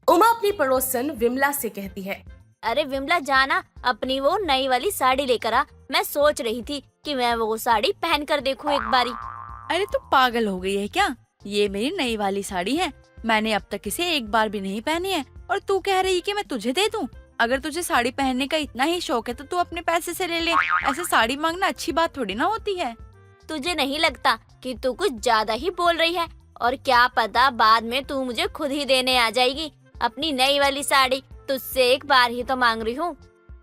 उमा अपनी पड़ोसन विमला से कहती है। अरे विमला जाना, अपनी वो नई वाली साड़ी लेकर आ। मैं सोच रही थी कि मैं वो साड़ी पहन कर देखूं एक बारी। अरे तू पागल हो गई है क्या? ये मेरी नई वाली साड़ी है, मैंने अब तक इसे एक बार भी नहीं पहनी है और तू कह रही है कि मैं तुझे दे दूं? अगर तुझे साड़ी पहनने का इतना ही शौक है तो तू अपने पैसे से ले ले। ऐसे साड़ी मांगना अच्छी बात थोड़ी ना होती है। तुझे नहीं लगता कि तू कुछ ज्यादा ही बोल रही है? और क्या पता बाद में तू मुझे खुद ही देने आ जाएगी अपनी नई वाली साड़ी। तुझसे एक बार ही तो मांग रही हूँ।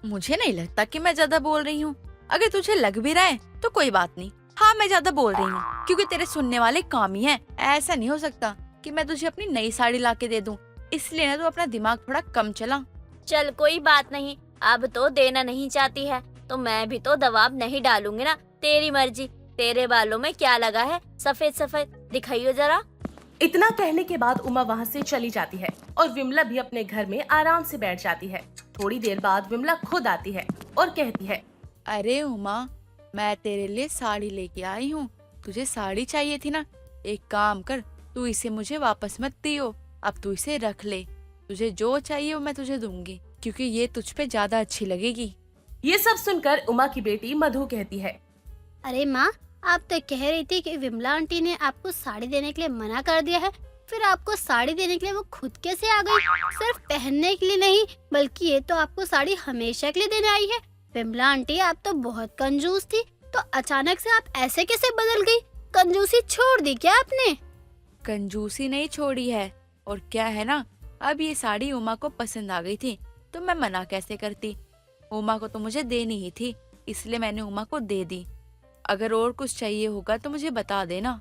मुझे नहीं लगता कि मैं ज्यादा बोल रही हूँ। अगर तुझे लग भी रहा है तो कोई बात नहीं। हाँ, मैं ज्यादा बोल रही हूँ क्योंकि तेरे सुनने वाले काम ही हैं। ऐसा नहीं हो सकता कि मैं तुझे अपनी नई साड़ी ला के दे दूँ। इसलिए ना तू अपना दिमाग थोड़ा कम चला। चल कोई बात नहीं, अब तो देना नहीं चाहती है तो मैं भी तो दबाव नहीं डालूंगी ना। तेरी मर्जी। तेरे बालों में क्या लगा है सफेद सफेद, दिखाइयो जरा। इतना कहने के बाद उमा वहाँ से चली जाती है और विमला भी अपने घर में आराम से बैठ जाती है। थोड़ी देर बाद विमला खुद आती है और कहती है, अरे उमा, मैं तेरे लिए साड़ी लेके आई हूँ। तुझे साड़ी चाहिए थी ना? एक काम कर, तू इसे मुझे वापस मत दियो। अब तू इसे रख ले। तुझे जो चाहिए वो मैं तुझे दूंगी क्योंकि ये तुझ पे ज्यादा अच्छी लगेगी। ये सब सुनकर उमा की बेटी मधु कहती है, अरे माँ, आप तो कह रही थी कि विमला आंटी ने आपको साड़ी देने के लिए मना कर दिया है, फिर आपको साड़ी देने के लिए वो खुद कैसे आ गई? सिर्फ पहनने के लिए नहीं बल्कि ये तो आपको साड़ी हमेशा के लिए देने आई है। विमला आंटी, आप तो बहुत कंजूस थी, तो अचानक से आप ऐसे कैसे बदल गई? कंजूसी छोड़ दी क्या आपने? कंजूसी नहीं छोड़ी है। और क्या है ना, अब ये साड़ी उमा को पसंद आ गई थी तो मैं मना कैसे करती। उमा को तो मुझे देनी ही थी, इसलिए मैंने उमा को दे दी। अगर और कुछ चाहिए होगा तो मुझे बता देना।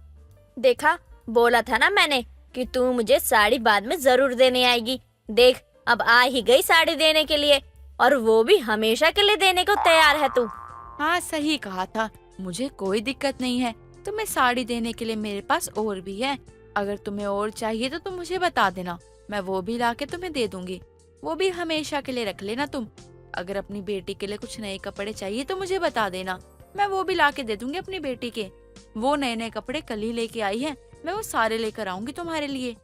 देखा, बोला था ना मैंने कि तू मुझे साड़ी बाद में जरूर देने आएगी। देख, अब आ ही गई साड़ी देने के लिए, और वो भी हमेशा के लिए देने को तैयार है तू। हाँ, सही कहा था। मुझे कोई दिक्कत नहीं है। तुम्हें साड़ी देने के लिए मेरे पास और भी है। अगर तुम्हें और चाहिए तो तुम मुझे बता देना, मैं वो भी लाके तुम्हें दे दूंगी। वो भी हमेशा के लिए रख लेना तुम। अगर अपनी बेटी के लिए कुछ नए कपड़े चाहिए तो मुझे बता देना, मैं वो भी लाके दे दूंगी अपनी बेटी के। वो नए नए कपड़े कल ही लेके आई है, मैं वो सारे लेकर आऊंगी तुम्हारे लिए।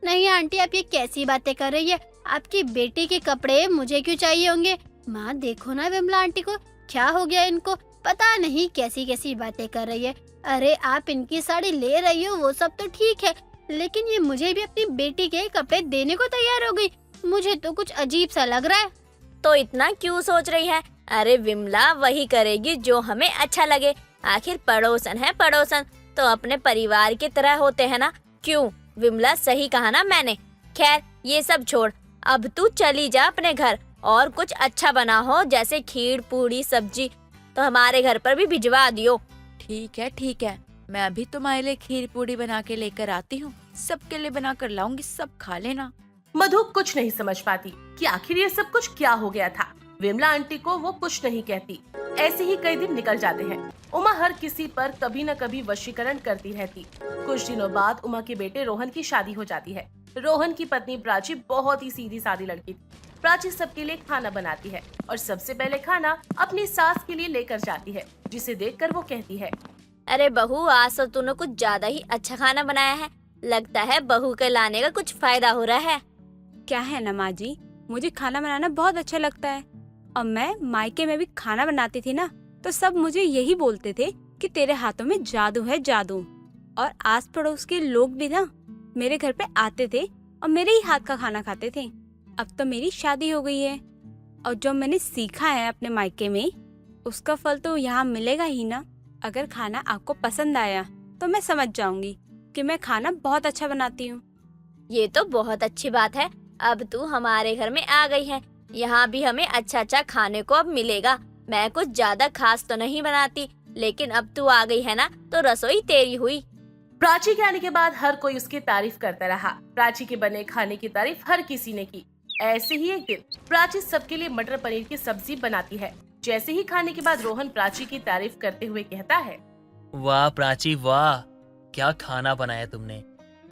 नहीं आंटी, आप ये कैसी बातें कर रही है? आपकी बेटी के कपड़े मुझे क्यों चाहिए होंगे? माँ देखो ना विमला आंटी को, क्या हो गया इनको? पता नहीं कैसी कैसी बातें कर रही है। अरे आप इनकी साड़ी ले रही हो वो सब तो ठीक है, लेकिन ये मुझे भी अपनी बेटी के कपड़े देने को तैयार हो गई। मुझे तो कुछ अजीब सा लग रहा है। तो इतना क्यों सोच रही है? अरे विमला वही करेगी जो हमें अच्छा लगे। आखिर पड़ोसन है पड़ोसन, तो अपने परिवार की तरह होते हैं ना। क्यों विमला, सही कहा ना मैंने। खैर ये सब छोड़, अब तू चली जा अपने घर, और कुछ अच्छा बना हो जैसे खीर पूड़ी सब्जी तो हमारे घर पर भी भिजवा दियो। ठीक है, मैं अभी तुम्हारे लिए खीर पूड़ी बना के लेकर आती हूँ। सबके लिए बना कर लाऊंगी, सब खा लेना। मधु कुछ नहीं समझ पाती कि आखिर ये सब कुछ क्या हो गया था। विमला आंटी को वो कुछ नहीं कहती। ऐसे ही कई दिन निकल जाते हैं। उमा हर किसी पर कभी न कभी वशीकरण करती रहती। कुछ दिनों बाद उमा के बेटे रोहन की शादी हो जाती है। रोहन की पत्नी प्राची बहुत ही सीधी सादी लड़की थी। प्राची सबके लिए खाना बनाती है और सबसे पहले खाना अपनी सास के लिए लेकर जाती है, जिसे देखकर वो कहती है, अरे बहू, आज तो तूने कुछ ज्यादा ही अच्छा खाना बनाया है। लगता है बहू के लाने का कुछ फायदा हो रहा है। क्या है ना माँ जी, मुझे खाना बनाना बहुत अच्छा लगता है। और मैं मायके में भी खाना बनाती थी ना, तो सब मुझे यही बोलते थे कि तेरे हाथों में जादू है, जादू। और आस पड़ोस के लोग भी ना मेरे घर पे आते थे और मेरे ही हाथ का खाना खाते थे। अब तो मेरी शादी हो गई है और जो मैंने सीखा है अपने मायके में उसका फल तो यहाँ मिलेगा ही ना। अगर खाना आपको पसंद आया तो मैं समझ जाऊंगी कि मैं खाना बहुत अच्छा बनाती हूँ। ये तो बहुत अच्छी बात है। अब तू हमारे घर में आ गई है, यहाँ भी हमें अच्छा अच्छा खाने को अब मिलेगा। मैं कुछ ज्यादा खास तो नहीं बनाती, लेकिन अब तू आ गई है ना तो रसोई तेरी हुई। प्राची के आने के बाद हर कोई उसकी तारीफ करता रहा। प्राची के बने खाने की तारीफ हर किसी ने की। ऐसे ही एक दिन प्राची सबके लिए मटर पनीर की सब्जी बनाती है। जैसे ही खाने के बाद रोहन प्राची की तारीफ करते हुए कहता है, वाह प्राची वाह, क्या खाना बनाया तुमने।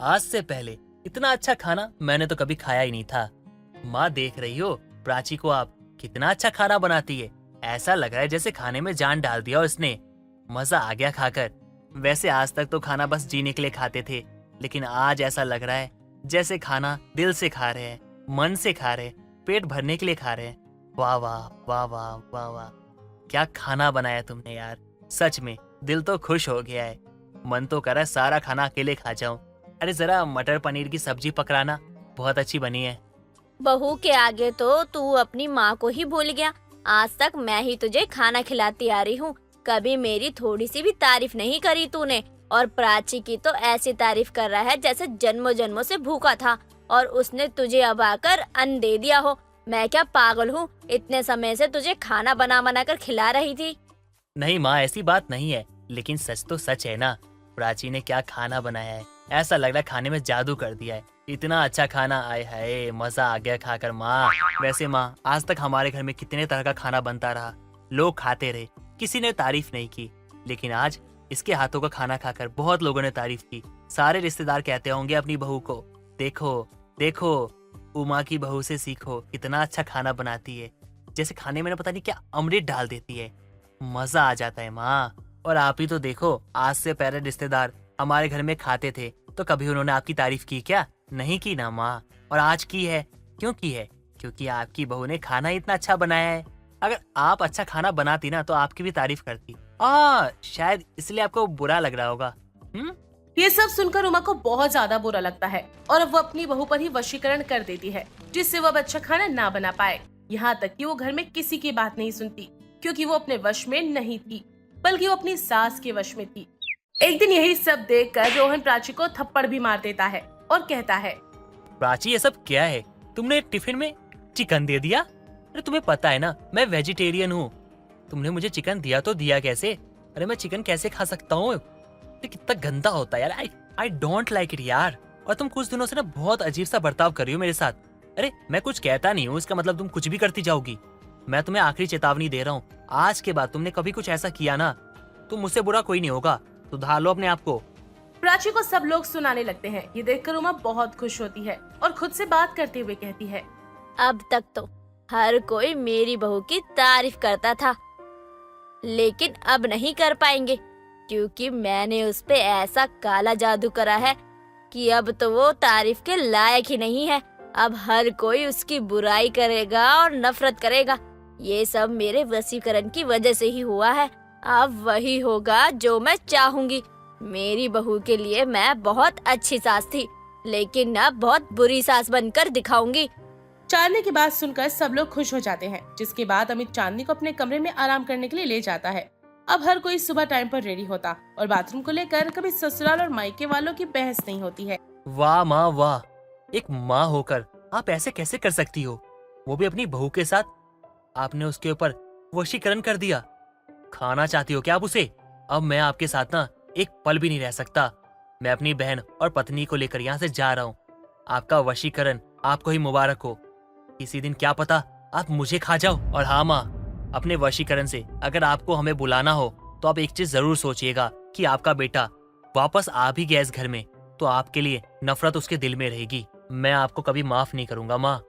आज से पहले इतना अच्छा खाना मैंने तो कभी खाया ही नहीं था। माँ देख रही हो प्राची को आप, कितना अच्छा खाना बनाती है। ऐसा लग रहा है जैसे खाने में जान डाल दिया उसने। मजा आ गया खाकर। वैसे आज तक तो खाना बस जीने के लिए खाते थे, लेकिन आज ऐसा लग रहा है जैसे खाना दिल से खा रहे हैं, मन से खा रहे, पेट भरने के लिए खा रहे हैं। वाह वाह वाह वाह वाह वाह, क्या खाना बनाया तुमने यार, सच में दिल तो खुश हो गया है। मन तो कर रहा है सारा खाना अकेले खा जाऊं। अरे जरा मटर पनीर की सब्जी पकड़ाना, बहुत अच्छी बनी है। बहू के आगे तो तू अपनी माँ को ही भूल गया। आज तक मैं ही तुझे खाना खिलाती आ रही हूँ, कभी मेरी थोड़ी सी भी तारीफ नहीं करी तूने। और प्राची की तो ऐसी तारीफ कर रहा है जैसे जन्मों जन्मों से भूखा था और उसने तुझे अब आकर अन्न दे दिया हो। मैं क्या पागल हूँ, इतने समय से तुझे खाना बना बना कर खिला रही थी। नहीं माँ, ऐसी बात नहीं है, लेकिन सच तो सच है ना। प्राची ने क्या खाना बनाया है, ऐसा लग रहा है खाने में जादू कर दिया है। इतना अच्छा खाना, आए हाय मजा आ गया खाकर माँ। वैसे माँ, आज तक हमारे घर में कितने तरह का खाना बनता रहा, लोग खाते रहे, किसी ने तारीफ नहीं की, लेकिन आज इसके हाथों का खाना खाकर बहुत लोगों ने तारीफ की। सारे रिश्तेदार कहते होंगे अपनी बहू को, देखो देखो उमा की बहू से सीखो, कितना अच्छा खाना बनाती है, जैसे खाने में ना पता नहीं क्या अमृत डाल देती है, मजा आ जाता है माँ। और आप ही तो देखो, आज से पहले रिश्तेदार हमारे घर में खाते थे तो कभी उन्होंने आपकी तारीफ की क्या? नहीं की ना माँ। और आज की है, क्यों की है? क्योंकि आपकी बहू ने खाना इतना अच्छा बनाया है। अगर आप अच्छा खाना बनाती ना तो आपकी भी तारीफ करती। शायद इसलिए आपको बुरा लग रहा होगा। ये सब सुनकर उमा को बहुत ज्यादा बुरा लगता है और अब वो अपनी बहू पर ही वशीकरण कर देती है, जिससे वो अब अच्छा खाना ना बना पाए। यहाँ तक कि वो घर में किसी की बात नहीं सुनती, क्योंकि वो अपने वश में नहीं थी, बल्कि वो अपनी सास के वश में थी। एक दिन यही सब देखकर रोहन प्राची को थप्पड़ भी मार देता है और कहता है, प्राची ये सब क्या है? तुमने टिफिन में चिकन दे दिया? अरे तुम्हें पता है ना मैं वेजिटेरियन हूँ, तुमने मुझे चिकन दिया तो दिया कैसे? अरे मैं चिकन कैसे खा सकता हूँ? ये कितना गंदा होता है यार, आई डोंट लाइक इट यार। और तुम कुछ दिनों से ना बहुत अजीब सा बर्ताव कर रही हो मेरे साथ। अरे मैं कुछ कहता नहीं हूँ, इसका मतलब तुम कुछ भी करती जाओगी। मैं तुम्हें आखिरी चेतावनी दे रहा हूँ, आज के बाद तुमने कभी कुछ ऐसा किया ना तो मुझसे बुरा कोई नहीं होगा, सुधार लो अपने आप को। प्राची को सब लोग सुनाने लगते हैं। ये देखकर उमा बहुत खुश होती है और खुद से बात करते हुए कहती है, अब तक तो हर कोई मेरी बहू की तारीफ करता था, लेकिन अब नहीं कर पाएंगे, क्योंकि मैंने उस पे ऐसा काला जादू करा है कि अब तो वो तारीफ के लायक ही नहीं है। अब हर कोई उसकी बुराई करेगा और नफरत करेगा। ये सब मेरे वशीकरण की वजह से ही हुआ है। अब वही होगा जो मैं चाहूंगी। मेरी बहू के लिए मैं बहुत अच्छी सास थी, लेकिन अब बहुत बुरी सास बनकर दिखाऊंगी। चांदनी की बात सुनकर सब लोग खुश हो जाते हैं, जिसके बाद अमित चांदनी को अपने कमरे में आराम करने के लिए ले जाता है। अब हर कोई सुबह टाइम पर रेडी होता और बाथरूम को लेकर कभी ससुराल और मायके वालों की बहस नहीं होती है। वाह माँ वाह, एक माँ होकर आप ऐसे कैसे कर सकती हो, वो भी अपनी बहू के साथ। आपने उसके ऊपर वशीकरण कर दिया। खाना चाहती हो क्या आप उसे? अब मैं आपके साथ ना एक पल भी नहीं रह सकता। मैं अपनी बहन और पत्नी को लेकर यहाँ से जा रहा हूँ। आपका वशीकरण आपको ही मुबारक हो। किसी दिन क्या पता आप मुझे खा जाओ। और हाँ माँ, अपने वशीकरण से अगर आपको हमें बुलाना हो तो आप एक चीज जरूर सोचिएगा कि आपका बेटा वापस आ भी गया इस घर में तो आपके लिए नफरत उसके दिल में रहेगी। मैं आपको कभी माफ नहीं करूंगा माँ।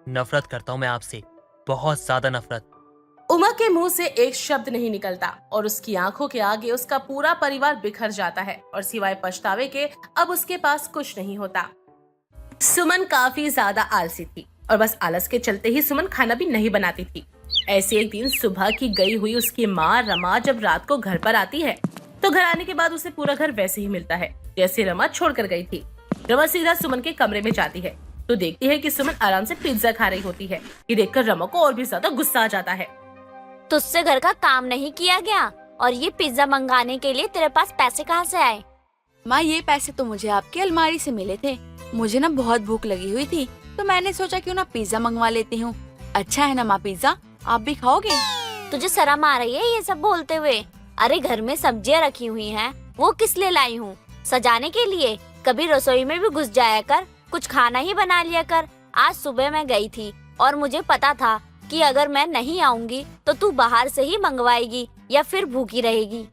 नफरत करता हूँ मैं आपसे, बहुत ज्यादा नफरत। उमा के मुंह से एक शब्द नहीं निकलता और उसकी आंखों के आगे उसका पूरा परिवार बिखर जाता है और सिवाय पछतावे के अब उसके पास कुछ नहीं होता। सुमन काफी ज्यादा आलसी थी और बस आलस के चलते ही सुमन खाना भी नहीं बनाती थी। ऐसे एक दिन सुबह की गई हुई उसकी माँ रमा जब रात को घर पर आती है तो घर आने के बाद उसे पूरा घर वैसे ही मिलता है जैसे रमा छोड़कर गई थी। रमा सीधा सुमन के कमरे में जाती है तो देखती है कि सुमन आराम से पिज्जा खा रही होती है। ये देखकर रमा को और भी ज्यादा गुस्सा आ जाता है। तुझसे घर का काम नहीं किया गया और ये पिज्जा मंगाने के लिए तेरे पास पैसे कहाँ से आए? माँ ये पैसे तो मुझे आपकी अलमारी से मिले थे। मुझे ना बहुत भूख लगी हुई थी तो मैंने सोचा क्यों ना पिज्जा मंगवा लेती हूँ। अच्छा है ना माँ पिज्जा, आप भी खाओगे? तुझे शर्म आ रही है ये सब बोलते हुए? अरे घर में सब्जियाँ रखी हुई हैं, वो किस लिए लाई हूँ? सजाने के लिए? कभी रसोई में भी घुस जाया कर, कुछ खाना ही बना लिया कर। आज सुबह मैं गई थी और मुझे पता था कि अगर मैं नहीं आऊंगी तो तू बाहर से ही मंगवाएगी या फिर भूखी रहेगी।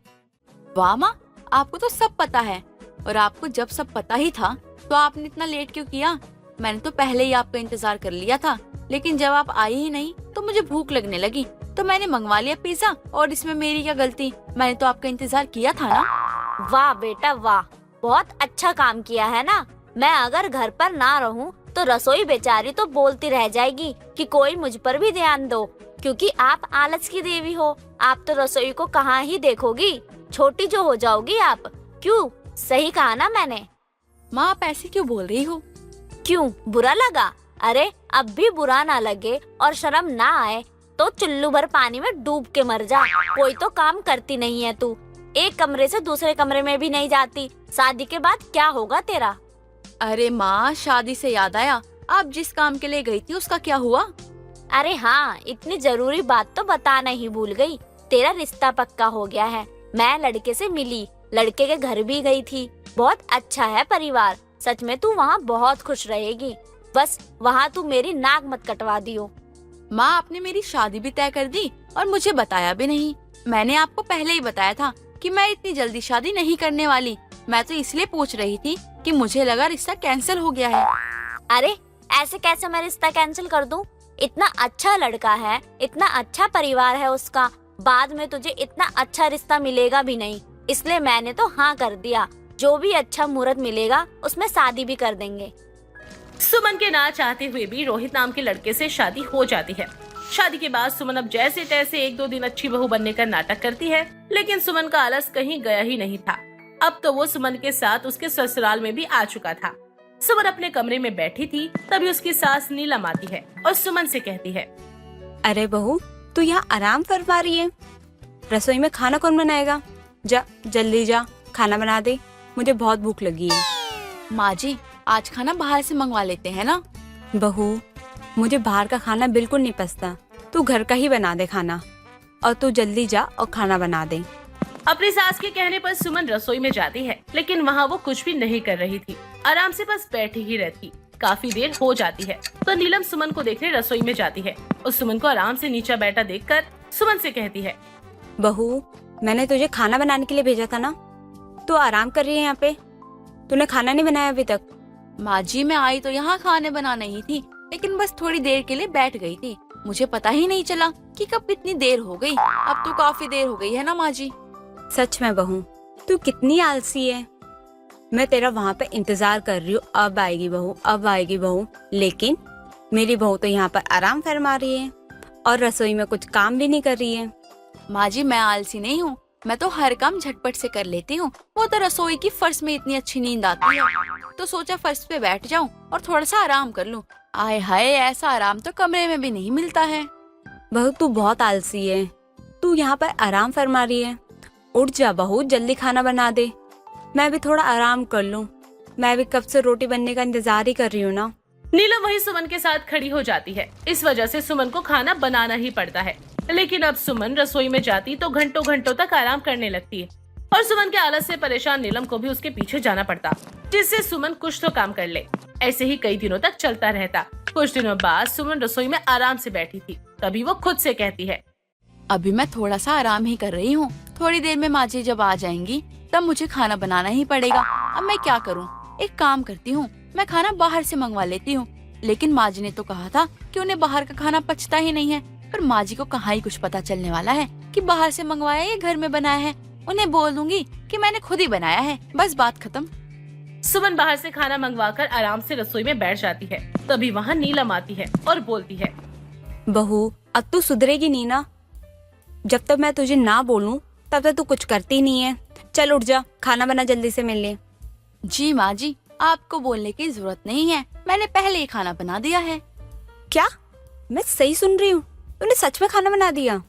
वाह माँ, आपको तो सब पता है। और आपको जब सब पता ही था तो आपने इतना लेट क्यों किया? मैंने तो पहले ही आपका इंतजार कर लिया था, लेकिन जब आप आई ही नहीं तो मुझे भूख लगने लगी तो मैंने मंगवा लिया पिज्जा। और इसमें मेरी क्या गलती? मैंने तो आपका इंतजार किया था ना। वाह बेटा वाह, बहुत अच्छा काम किया है ना। मैं अगर घर पर ना रहूं तो रसोई बेचारी तो बोलती रह जाएगी कि कोई मुझ पर भी ध्यान दो, क्योंकि आप आलस की देवी हो। आप तो रसोई को कहाँ ही देखोगी, छोटी जो हो जाओगी आप। क्यों, सही कहा ना मैंने? माँ आप ऐसे क्यों बोल रही हो? क्यों, बुरा लगा? अरे अब भी बुरा ना लगे और शर्म ना आए तो चुल्लू भर पानी में डूब के मर जा। कोई तो काम करती नहीं है तू, एक कमरे से दूसरे कमरे में भी नहीं जाती। शादी के बाद क्या होगा तेरा? अरे माँ, शादी से याद आया, आप जिस काम के लिए गई थी उसका क्या हुआ? अरे हाँ, इतनी जरूरी बात तो बताना ही भूल गई। तेरा रिश्ता पक्का हो गया है। मैं लड़के से मिली, लड़के के घर भी गई थी। बहुत अच्छा है परिवार, सच में तू वहाँ बहुत खुश रहेगी। बस वहाँ तू मेरी नाक मत कटवा दियो। माँ आपने मेरी शादी भी तय कर दी और मुझे बताया भी नहीं। मैंने आपको पहले ही बताया था कि मैं इतनी जल्दी शादी नहीं करने वाली। मैं तो इसलिए पूछ रही थी कि मुझे लगा रिश्ता कैंसिल हो गया है। अरे ऐसे कैसे मैं रिश्ता कैंसिल कर दूं? इतना अच्छा लड़का है, इतना अच्छा परिवार है उसका, बाद में तुझे इतना अच्छा रिश्ता मिलेगा भी नहीं, इसलिए मैंने तो हाँ कर दिया। जो भी अच्छा मुहूर्त मिलेगा उसमें शादी भी कर देंगे। सुमन के ना चाहते हुए भी रोहित नाम के लड़के से शादी हो जाती है। शादी के बाद सुमन अब जैसे तैसे 1-2 दिन अच्छी बहू बनने का नाटक करती है, लेकिन सुमन का आलस कहीं गया ही नहीं था। अब तो वो सुमन के साथ उसके ससुराल में भी आ चुका था। सुमन अपने कमरे में बैठी थी, तभी उसकी सास नीलम आती है और सुमन से कहती है, अरे बहू, तू यहाँ आराम फरमा रही है, रसोई में खाना कौन बनाएगा? जा जल्दी जा, खाना बना दे, मुझे बहुत भूख लगी है। माँ जी, आज खाना बाहर से मंगवा लेते हैं ना। बहू, मुझे बाहर का खाना बिल्कुल नहीं पसंद, तू घर का ही बना दे खाना, और तू जल्दी जा और खाना बना दे। अपनी सास के कहने पर सुमन रसोई में जाती है, लेकिन वहाँ वो कुछ भी नहीं कर रही थी, आराम से बस बैठी ही रहती। काफी देर हो जाती है तो नीलम सुमन को देखने रसोई में जाती है और सुमन को आराम से नीचे बैठा देखकर सुमन से कहती है, बहू, मैंने तुझे खाना बनाने के लिए भेजा था ना, तू आराम कर रही है यहाँ पे, तूने खाना नहीं बनाया अभी तक। माँ जी, मैं आई तो यहाँ खाने बनाना ही थी, लेकिन बस थोड़ी देर के लिए बैठ गई थी। मुझे पता ही नहीं चला कि कब इतनी देर हो गई। अब तो काफी देर हो गई है ना माँ जी। सच में बहू, तू कितनी आलसी है। मैं तेरा वहाँ पे इंतजार कर रही हूँ, अब आएगी बहू, अब आएगी बहू, लेकिन मेरी बहू तो यहाँ पर आराम फरमा रही है और रसोई में कुछ काम भी नहीं कर रही है। माँ जी, मैं आलसी नहीं हूँ, मैं तो हर काम झटपट से कर लेती हूँ। वो तो रसोई की फर्श में इतनी अच्छी नींद आती है, तो सोचा फर्श पे बैठ जाऊँ और थोड़ा सा आराम कर लूँ। आय हाय, ऐसा आराम तो कमरे में भी नहीं मिलता है। बहू, तू बहुत आलसी है, तू यहाँ पर आराम फरमा रही है। उठ जा बहू, जल्दी खाना बना दे, मैं भी थोड़ा आराम कर लूँ। मैं भी कब से रोटी बनने का इंतजार ही कर रही हूँ ना। नीलम वही सुमन के साथ खड़ी हो जाती है। इस वजह से सुमन को खाना बनाना ही पड़ता है, लेकिन अब सुमन रसोई में जाती तो घंटों घंटों तक आराम करने लगती है और सुमन के आलस से परेशान नीलम को भी उसके पीछे जाना पड़ता, जिससे सुमन कुछ तो काम कर ले। ऐसे ही कई दिनों तक चलता रहता। कुछ दिनों बाद सुमन रसोई में आराम से बैठी थी, तभी वो खुद से कहती है, अभी मैं थोड़ा सा आराम ही कर रही हूँ, थोड़ी देर में माँ जी जब आ जाएंगी तब मुझे खाना बनाना ही पड़ेगा। अब मैं क्या करूँ? एक काम करती हूँ, मैं खाना बाहर से मंगवा लेती हूँ। लेकिन माँ जी ने तो कहा था कि उन्हें बाहर का खाना पचता ही नहीं है, पर माँ जी को कहाँ ही कुछ पता चलने वाला है कि बाहर से मंगवाया या घर में बनाया है। उन्हें बोल दूंगी कि मैंने खुद ही बनाया है, बस बात खत्म। सुमन बाहर से खाना मंगवाकर आराम से रसोई में बैठ जाती है। तभी वहाँ नीलम आती है और बोलती है, बहू, अब तू सुधरेगी नहीं ना। जब तक मैं तुझे ना बोलूं तब तक तू कुछ करती नहीं है। चल उठ जा, खाना बना जल्दी से मिल ले। जी माँ जी, आपको बोलने की जरूरत नहीं है, मैंने पहले ही खाना बना दिया है। क्या मैं सही सुन रही हूँ? तूने सच में खाना बना दिया?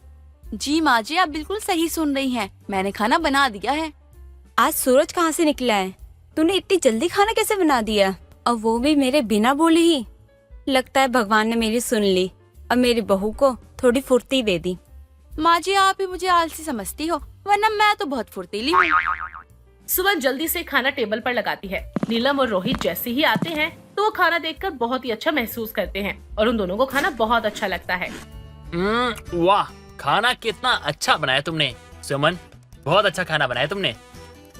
जी माँ जी, आप बिल्कुल सही सुन रही हैं, मैंने खाना बना दिया है। आज सूरज कहाँ से निकला है? तूने इतनी जल्दी खाना कैसे बना दिया, और वो भी मेरे बिना बोले ही? लगता है भगवान ने मेरी सुन ली और मेरी बहू को थोड़ी फुर्ती दे दी। माँ जी, आप ही मुझे आलसी समझती हो, वरना मैं तो बहुत फुर्तीली हूँ। सुमन जल्दी से खाना टेबल पर लगाती है। नीलम और रोहित जैसे ही आते हैं तो वो खाना देखकर बहुत ही अच्छा महसूस करते हैं और उन दोनों को खाना बहुत अच्छा लगता है। वाह, खाना कितना अच्छा बनाया तुमने सुमन, बहुत अच्छा खाना बनाया तुमने।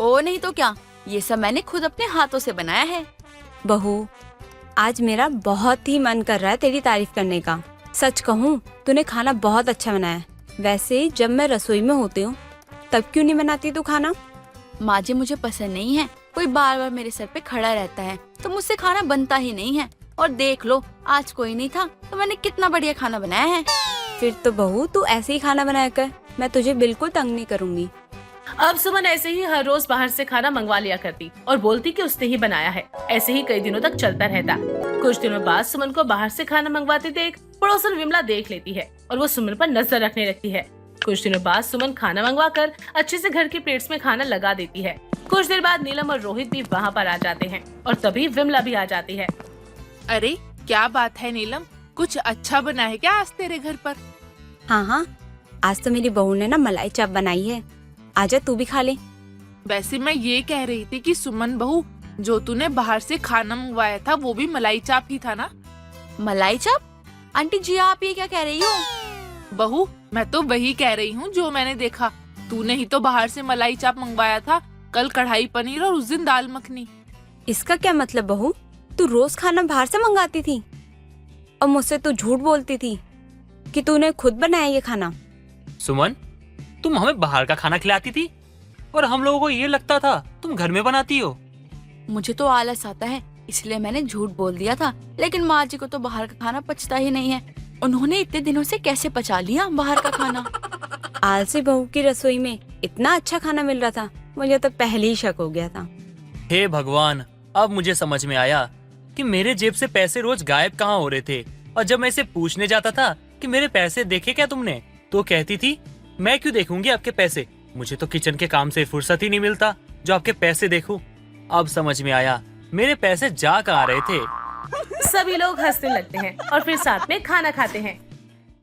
ओ नहीं तो क्या, ये सब मैंने खुद अपने हाथों से बनाया है। बहू, आज मेरा बहुत ही मन कर रहा है तेरी तारीफ करने का। सच कहूँ, तूने खाना बहुत अच्छा बनाया। वैसे जब मैं रसोई में होती हूँ तब क्यों नहीं बनाती तू खाना? माँ जी, मुझे पसंद नहीं है, कोई बार बार मेरे सर पे खड़ा रहता है तो मुझसे खाना बनता ही नहीं है। और देख लो आज कोई नहीं था तो मैंने कितना बढ़िया खाना बनाया है। फिर तो बहू तू ऐसे ही खाना बनाया कर, मैं तुझे बिल्कुल तंग नहीं करूंगी। अब सुमन ऐसे ही हर रोज बाहर से खाना मंगवा लिया करती और बोलती कि उसने ही बनाया है। ऐसे ही कई दिनों तक चलता रहता। कुछ दिनों बाद सुमन को बाहर से खाना मंगवाते देख पड़ोसन विमला देख लेती है और वो सुमन पर नजर रखने लगती है। कुछ दिनों बाद सुमन खाना मंगवा कर अच्छे से घर की प्लेट्स में खाना लगा देती है। कुछ देर बाद नीलम और रोहित भी वहाँ पर आ जाते हैं और तभी विमला भी आ जाती है। अरे क्या बात है नीलम, कुछ अच्छा बना है क्या आज तेरे घर पर? हाँ, आज तो मेरी बहू ने ना मलाई चाप बनाई है, आजा तू भी खा ले। वैसे मैं ये कह रही थी कि सुमन बहू, जो तूने बाहर से खाना मंगवाया था वो भी मलाई चाप ही था ना? मलाई चाप? आंटी जी आप ये क्या कह रही हो? बहू मैं तो वही कह रही हूँ जो मैंने देखा। तूने ही तो बाहर से मलाई चाप मंगवाया था, कल कढ़ाई पनीर और उस दिन दाल मखनी। इसका क्या मतलब बहू, तू रोज खाना बाहर से मंगाती थी और मुझसे तू झूठ बोलती थी कि तूने खुद बनाया ये खाना। सुमन, तुम हमें बाहर का खाना खिलाती थी और हम लोगों को ये लगता था तुम घर में बनाती हो। मुझे तो आलस आता है इसलिए मैंने झूठ बोल दिया था, लेकिन माँ जी को तो बाहर का खाना पचता ही नहीं है। उन्होंने इतने दिनों से कैसे पचा लिया बाहर का खाना? आलसी बहू की रसोई में इतना अच्छा खाना मिल रहा था, मुझे तो पहले ही शक हो गया था। हे भगवान, अब मुझे समझ में आया कि मेरे जेब से पैसे रोज गायब कहाँ हो रहे थे। और जब मैं इसे पूछने जाता था कि मेरे पैसे देखे क्या तुमने, तो कहती थी मैं क्यों देखूंगी आपके पैसे, मुझे तो किचन के काम से फुर्सत ही नहीं मिलता जो आपके पैसे देखूं। अब समझ में आया मेरे पैसे जा कहाँ रहे थे। सभी लोग हंसने लगते हैं और फिर साथ में खाना खाते हैं।